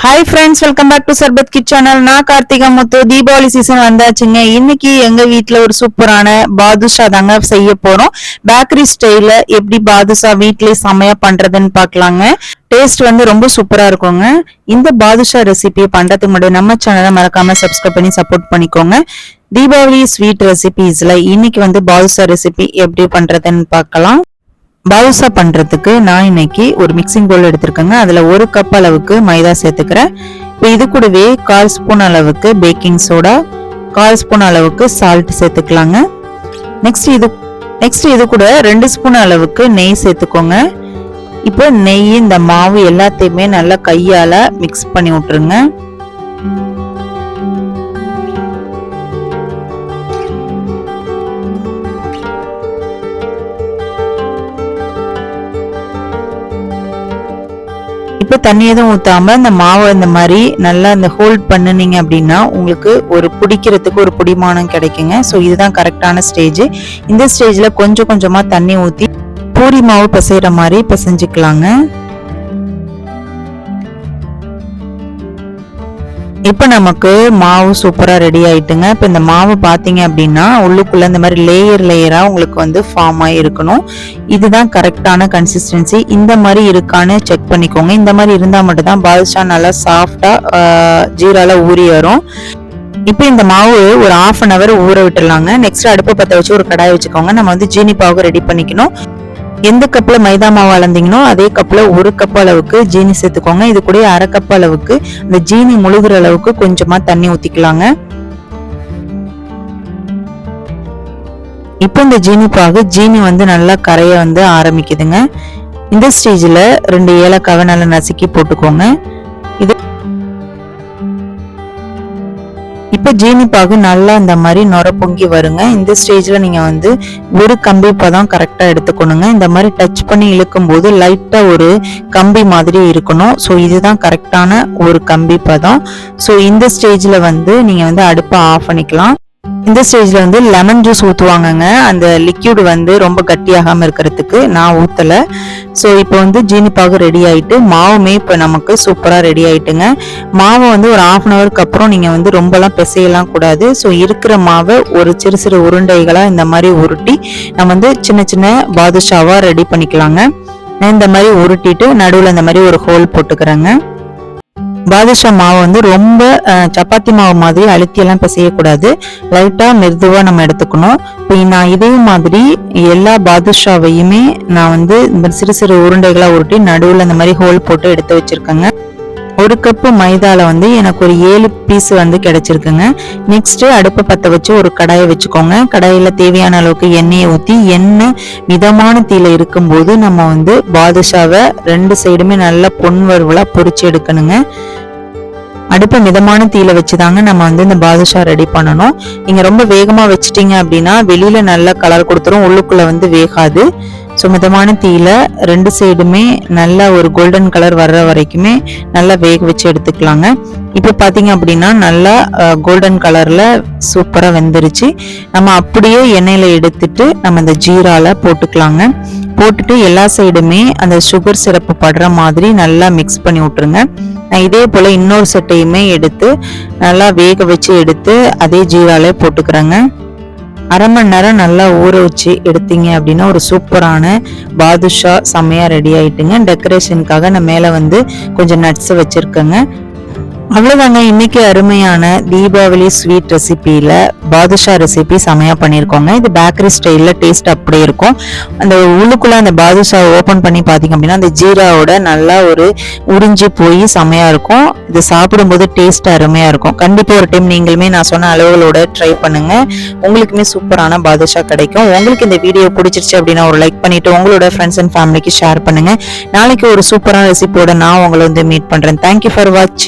Hi friends, welcome back to Sarbath kid channel. நான் கார்த்திகா முத்து. Deepavali season வந்தாச்சுங்க. இன்னைக்கு எங்க வீட்ல ஒரு சூப்பரான பாதுஷா தாங்க செய்ய போறோம். பேக்கரி ஸ்டைல எப்படி பாதுஷா வீட்லயே செமையா பண்றதுன்னு பார்க்கலாங்க. டேஸ்ட் ரொம்ப சூப்பரா இருக்குங்க. இந்த பாதுஷா ரெசிபியை பண்றதுக்கு முன்னாடி நம்ம சேனலை மறக்காம சப்ஸ்கிரைப் பண்ணி சப்போர்ட் பண்ணிக்கோங்க. தீபாவளி ஸ்வீட் ரெசிபிஸ்ல இன்னைக்கு பாதுஷா ரெசிபி எப்படி பண்றதுன்னு பார்க்கலாம். பாதுஷா பண்றதுக்கு நான் இன்னைக்கு ஒரு மிக்சிங் பவுல் எடுத்திருக்கேங்க. அதுல 1 கப் அளவுக்கு மைதா சேர்த்துக்கிறேன். இப்போ இது கூடவே 1/4 ஸ்பூன் அளவுக்கு பேக்கிங் சோடா, 1/4 ஸ்பூன் அளவுக்கு சால்ட் சேர்த்துக்கலாங்க. நெக்ஸ்ட் இது கூட 2 ஸ்பூன் அளவுக்கு நெய் சேர்த்துக்கோங்க. இப்போ நெய், இந்த மாவு எல்லாத்தையுமே நல்லா கையால மிக்ஸ் பண்ணி விட்டுருங்க. இப்போ தண்ணி எதுவும் ஊத்தாம இந்த மாவை இந்த மாதிரி நல்லா இந்த ஹோல்ட் பண்ணுனீங்க அப்படின்னா உங்களுக்கு ஒரு பிடிக்கிறதுக்கு ஒரு பிடிமானம் கிடைக்குங்க. ஸோ இதுதான் கரெக்டான ஸ்டேஜ். இந்த ஸ்டேஜ்ல கொஞ்சம் கொஞ்சமா தண்ணி ஊற்றி பூரி மாவு பிசைகிற மாதிரி பிசைஞ்சுக்கலாங்க. இப்போ நமக்கு மாவு சூப்பரா ரெடி ஆயிட்டுங்க. இப்போ இந்த மாவு பாத்தீங்க அப்படின்னா உள்ளுக்குள்ள இந்த மாதிரி லேயரா உங்களுக்கு ஃபார்ம் ஆகி இருக்கணும். இதுதான் கரெக்டான கன்சிஸ்டன்சி. இந்த மாதிரி இருக்கான்னு செக் பண்ணிக்கோங்க. இந்த மாதிரி இருந்தா மட்டும் தான் பாதுஷா நல்லா சாஃப்டா ஜீரால ஊறி வரும். இப்போ இந்த மாவு ஒரு 1/2 hour ஊற விட்டுடலாங்க. நெக்ஸ்ட் அடுப்பை பற்ற வச்சு ஒரு கடாய் வச்சுக்கோங்க. நம்ம ஜீனி பாவுக்கு ரெடி பண்ணிக்கணும். எந்த கப்ல மைதா மாவு அளந்தீங்கனோ அதே கப்ல 1 கப் அளவுக்கு ஜீனி சேர்த்துக்கோங்க. இது கூட 1/2 கப் அளவுக்கு இந்த ஜீனி முழுகிற அளவுக்கு கொஞ்சமா தண்ணி ஊத்திக்கலாங்க. இப்போ இந்த ஜீனி பாகு நல்லா கரைய ஆரம்பிக்குதுங்க. இந்த ஸ்டேஜ்ல 2 ஏலக்காவை நல்லா நசுக்கி போட்டுக்கோங்க. இப்போ ஜீனி பாகு நல்லா இந்த மாதிரி நொர பொங்கி வருங்க. இந்த ஸ்டேஜ்ல நீங்க ஒரு கம்பி பதம் கரெக்டா எடுத்துக்கணுங்க. இந்த மாதிரி டச் பண்ணி இழுக்கும் போது லைட்டா ஒரு கம்பி மாதிரி இருக்கணும். ஸோ இதுதான் கரெக்டான ஒரு கம்பி பதம். ஸோ இந்த ஸ்டேஜ்ல நீங்க அடுப்பை ஆஃப் பண்ணிக்கலாம். இந்த ஸ்டேஜ்ல லெமன் ஜூஸ் ஊத்துவாங்கங்க. அந்த லிக்யூட் ரொம்ப கட்டியாகாம இருக்கிறதுக்கு. நான் ஊத்தல. ஸோ இப்போ ஜீனி பாகு ரெடி ஆயிட்டு மாவுமே இப்போ நமக்கு சூப்பரா ரெடி ஆயிட்டுங்க. மாவை ஒரு 1/2 hourக்கு அப்புறம் நீங்க ரொம்பலாம் பிசையலாம் கூடாது. ஸோ இருக்கிற மாவை ஒரு சிறு உருண்டைகளா இந்த மாதிரி உருட்டி நம்ம சின்ன சின்ன பாதுஷாவா ரெடி பண்ணிக்கலாங்க. நான் இந்த மாதிரி உருட்டிட்டு நடுவில் இந்த மாதிரி ஒரு ஹோல் போட்டுக்கிறேங்க. பாதுஷா மாவு ரொம்ப சப்பாத்தி மாவு மாதிரி அழுத்தியெல்லாம் பிசையக்கூடாது. லைட்டா மெதுவா நம்ம எடுத்துக்கணும். இப்போ நான் இதே மாதிரி எல்லா பாதுஷாவையுமே நான் இந்த சிறு உருண்டைகளா உருட்டி நடுவில் இந்த மாதிரி ஹோல் போட்டு எடுத்து வச்சிருக்கேங்க. 1 கப் மைதால எனக்கு ஒரு 7 பீஸ் கிடைச்சிருக்குங்க. நெக்ஸ்ட் அடுப்பை பற்ற வச்சு ஒரு கடாயை வச்சுக்கோங்க. கடாயில தேவையான அளவுக்கு எண்ணெயை ஊற்றி எண்ணெய் மிதமான தீயில இருக்கும்போது நம்ம பாதுஷாவை 2 சைடுமே நல்லா பொன் வறுவலா பொரிச்சு எடுக்கணுங்க. அடுப்பை மிதமான தீயில வச்சுதாங்க நம்ம இந்த பாதுஷா ரெடி பண்ணணும். நீங்க ரொம்ப வேகமா வச்சிட்டீங்க அப்படின்னா வெளியில நல்லா கலர் கொடுத்துரும், உள்ளுக்குள்ள வேகாது. ஸோ மிதமான தீயில 2 சைடுமே நல்லா ஒரு கோல்டன் கலர் வர்ற வரைக்குமே நல்லா வேக வச்சு எடுத்துக்கலாங்க. இப்போ பாத்தீங்க அப்படின்னா நல்லா கோல்டன் கலர்ல சூப்பரா வெந்துருச்சு. நம்ம அப்படியே எண்ணெயில எடுத்துட்டு நம்ம இந்த ஜீரால போட்டுக்கலாங்க. போட்டுட்டு எல்லா சைடுமே அந்த சுகர் சிரப்பு படுற மாதிரி நல்லா மிக்ஸ் பண்ணி விட்டுருங்க. நான் இதே போல இன்னொரு செட்டையுமே எடுத்து நல்லா வேக வச்சு எடுத்து அதே ஜீரால போட்டுக்கிறேங்க. 1/2 மணி நேரம் நல்லா ஊற வச்சு எடுத்தீங்க அப்படின்னா ஒரு சூப்பரான பாதுஷா செமையா ரெடி ஆயிட்டுங்க. டெக்கரேஷனுக்காக நான் மேல கொஞ்சம் நட்ஸ் வச்சிருக்கேங்க. அவ்வளவுதாங்க. இன்னைக்கு அருமையான தீபாவளி ஸ்வீட் ரெசிபியில பாதுஷா ரெசிபி செமையா பண்ணியிருக்கோங்க. இது பேக்கரி ஸ்டைல்ல டேஸ்ட் அப்படியே இருக்கும். அந்த உள்ளுக்குள்ள அந்த பாதுஷா ஓபன் பண்ணி பாத்தீங்க அப்படின்னா அந்த ஜீராவோட நல்லா ஒரு உறிஞ்சி போய் செமையா இருக்கும். இது சாப்பிடும்போது டேஸ்ட் அருமையா இருக்கும். கண்டிப்பா ஒரு டைம் நீங்களுமே நான் சொன்ன அளவுகளோட ட்ரை பண்ணுங்க. உங்களுக்குமே சூப்பரான பாதுஷா கிடைக்கும். உங்களுக்கு இந்த வீடியோ பிடிச்சிருச்சு அப்படின்னா ஒரு லைக் பண்ணிட்டு உங்களோட ஃப்ரெண்ட்ஸ் அண்ட் ஃபேமிலிக்கு ஷேர் பண்ணுங்க. நாளைக்கு ஒரு சூப்பரான ரெசிபியோட நான் உங்களை மீட் பண்றேன். தேங்க்யூ ஃபார் வாட்சிங்.